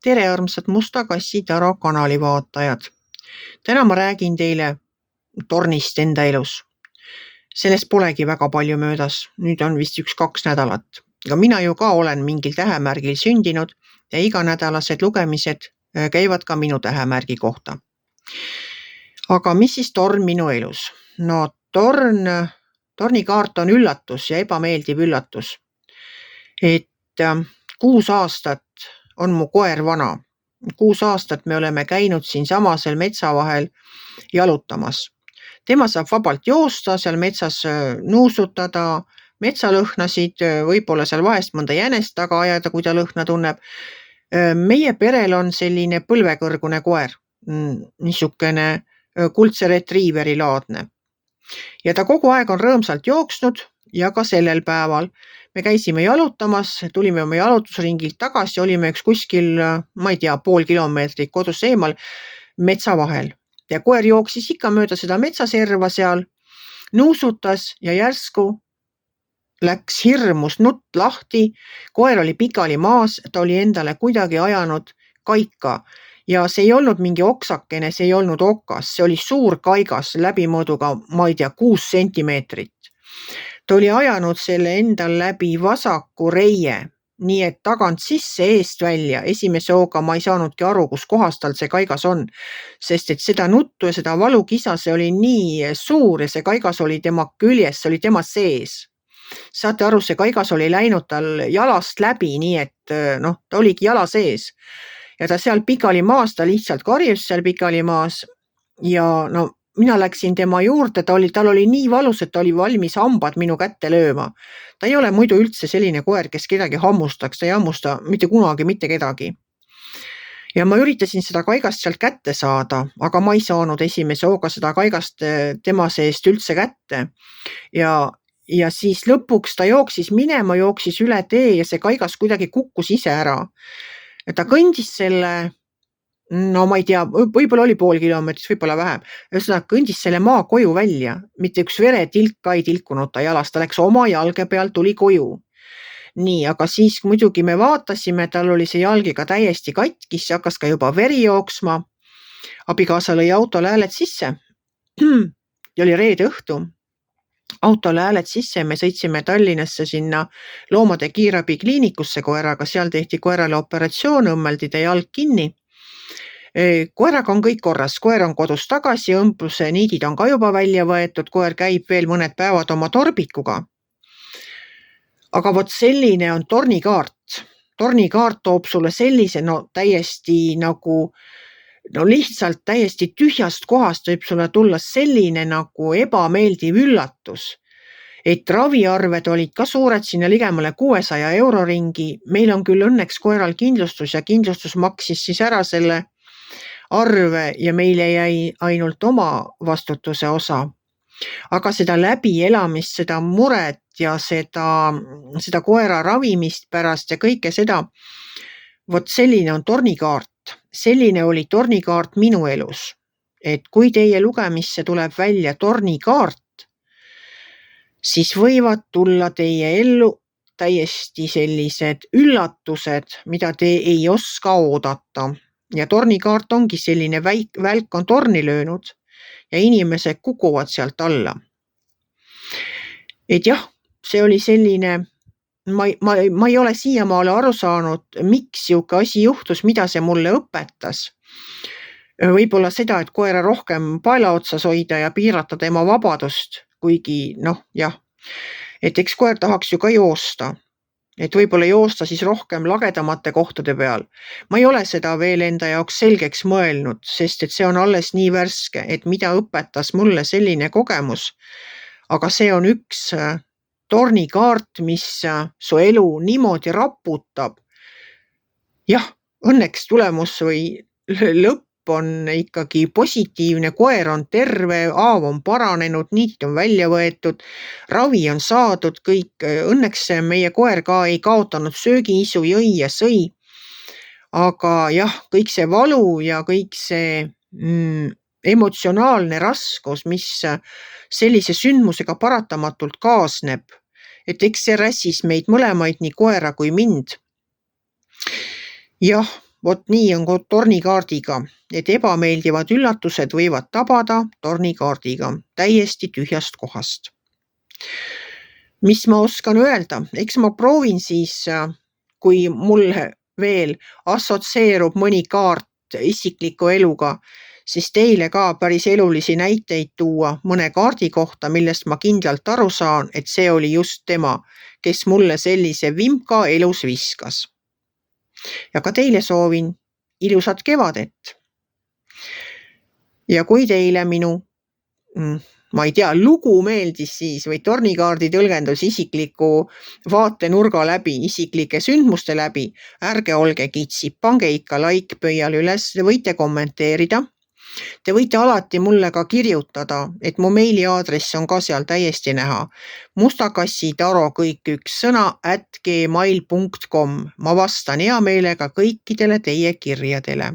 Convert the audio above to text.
Tere armsad Musta Kassi Taro kanali vaatajad. Täna ma räägin teile tornist enda elus. Sellest polegi väga palju möödas. Nüüd on vist 1-2 nädalat. Aga mina ju ka olen mingil tähemärgil sündinud ja iganädalased lugemised käivad ka minu tähemärgi kohta. Aga mis siis torn minu elus? No tornikaart on üllatus ja ebameeldiv üllatus. Et 6 aastat on mu koer vana. 6 aastat me oleme käinud siin samasel metsa vahel jalutamas. Tema saab vabalt joosta, seal metsas nuusutada, metsalõhnasid, võib-olla seal vahest mõnda jänest taga ajada, kui ta lõhna tunneb. Meie perel on selline põlvekõrgune koer, niisugune kuldse retriiveri laadne. Ja ta kogu aeg on rõõmsalt jooksnud ja ka sellel päeval. Me käisime jalutamas, tulime oma jalutusringilt tagasi, olime kuskil, ma ei tea, pool kilomeetrit kodus eemal metsa vahel. Ja koer jooksis ikka mööda seda metsaserva seal, nuusutas ja järsku läks hirmus nutt lahti. Koer oli pikali maas, ta oli endale kuidagi ajanud kaika ja see ei olnud mingi oksakene, see ei olnud okas, see oli suur kaigas läbimõõduga, ma ei tea, 6 sentimeetrit. Ta oli ajanud selle endal läbi vasaku reie, nii et tagant sisse, eest välja. Esimese hooga ma ei saanudki aru, kus kohas tal see kaigas on, sest et seda nuttu ja seda valukisa, see oli nii suur ja see kaigas oli tema küljes, see oli tema sees. Saate aru, see kaigas oli läinud tal jalast läbi, nii et ta oligi jala sees. Ja ta seal pikali maas, ta lihtsalt karjus seal pikali maas ja mina läksin tema juurde, tal oli nii valus, et ta oli valmis hambad minu kätte lööma. Ta ei ole muidu üldse selline koer, kes kedagi hammustaks, ta ei hammusta mitte kunagi mitte kedagi. Ja ma üritasin seda kaigast sealt kätte saada, aga ma ei saanud esimese hooga seda kaigast tema seest üldse kätte. Ja siis lõpuks ta jooksis minema, jooksis üle tee ja see kaigas kuidagi kukkus ise ära. Ja ta kõndis selle, ma ei tea, võib-olla oli pool kilomeetrit, võib-olla vähem. Ühesõnaga kõndis selle maa koju välja, mitte üks veretilk ka ei tilkunud ta jalast, ta läks oma jalge peal, tuli koju. Nii, aga siis muidugi me vaatasime, tal oli see jalgiga täiesti katkis, hakkas ka juba veri jooksma. Abikaasa lõi autole hääled sisse ja oli reede õhtu. Autole hääled sisse, me sõitsime Tallinnasse sinna loomade kiirabi kliinikusse koeraga, seal tehti koerale operatsioon, õmmeldi ta jalg kinni. Koeraga on kõik korras, koer on kodus tagasi, õmbluse niidid on ka juba välja võetud, koer käib veel mõned päevad oma torbikuga. Aga vot selline on tornikaart. Tornikaart toob sulle sellise, täiesti lihtsalt täiesti tühjast kohast võib sulle tulla selline nagu ebameeldiv üllatus. Et raviarved olid ka suured, sinna ligemale 600 € ringi. Meil on küll õnneks koeral kindlustus ja kindlustus maksis siis ära selle arve ja meile jäi ainult oma vastutuse osa. Aga seda läbielamist, seda muret ja seda koera ravimist pärast ja kõike seda, vot selline on tornikaart. Selline oli tornikaart minu elus. Et kui teie lugemisse tuleb välja tornikaart, siis võivad tulla teie ellu täiesti sellised üllatused, mida te ei oska oodata. Ja tornikaart ongi selline välk on torni löönud ja inimesed kukuvad sealt alla. Et jah, see oli selline, ma ei ole siiamaale aru saanud, miks siuke asi juhtus, mida see mulle õpetas. Võib-olla seda, et koera rohkem paela otsas hoida ja piirata tema vabadust, kuigi jah, et eks koer tahaks ju ka joosta. Et võib-olla joosta siis rohkem lagedamate kohtade peal. Ma ei ole seda veel enda jaoks selgeks mõelnud, sest et see on alles nii värske, et mida õpetas mulle selline kogemus. Aga see on üks tornikaart, mis su elu niimoodi raputab. Jah, õnneks tulemus või lõpp on ikkagi positiivne, koer on terve, haav on paranenud, niidid on välja võetud, ravi on saadud, kõik. Õnneks meie koer ka ei kaotanud söögiisu, jõi ja sõi. Aga jah, kõik see valu ja kõik see emotsionaalne raskus, mis sellise sündmusega paratamatult kaasneb, et eks see rässis meid mõlemaid, nii koera kui mind. Jah, Vot nii on tornikaardiga, et ebameeldivad üllatused võivad tabada tornikaardiga täiesti tühjast kohast. Mis ma oskan öelda? Eks ma proovin siis, kui mulle veel assotseerub mõni kaart isikliku eluga, siis teile ka päris elulisi näiteid tuua mõne kaardi kohta, millest ma kindlalt aru saan, et see oli just tema, kes mulle sellise vimka elus viskas. Ja ka teile soovin ilusat kevadet. Ja kui teile minu, ma ei tea, lugu meeldis siis või tornikaardi tõlgendus isikliku vaatenurga läbi, isiklike sündmuste läbi, ärge olge kitsid, pange ikka like pöial üles, te võite kommenteerida. Te võite alati mulle ka kirjutada, et mu meiliaadress on ka seal täiesti näha. Mustakassitaro kõik üks sõna @gmail.com. Ma vastan hea meelega kõikidele teie kirjadele.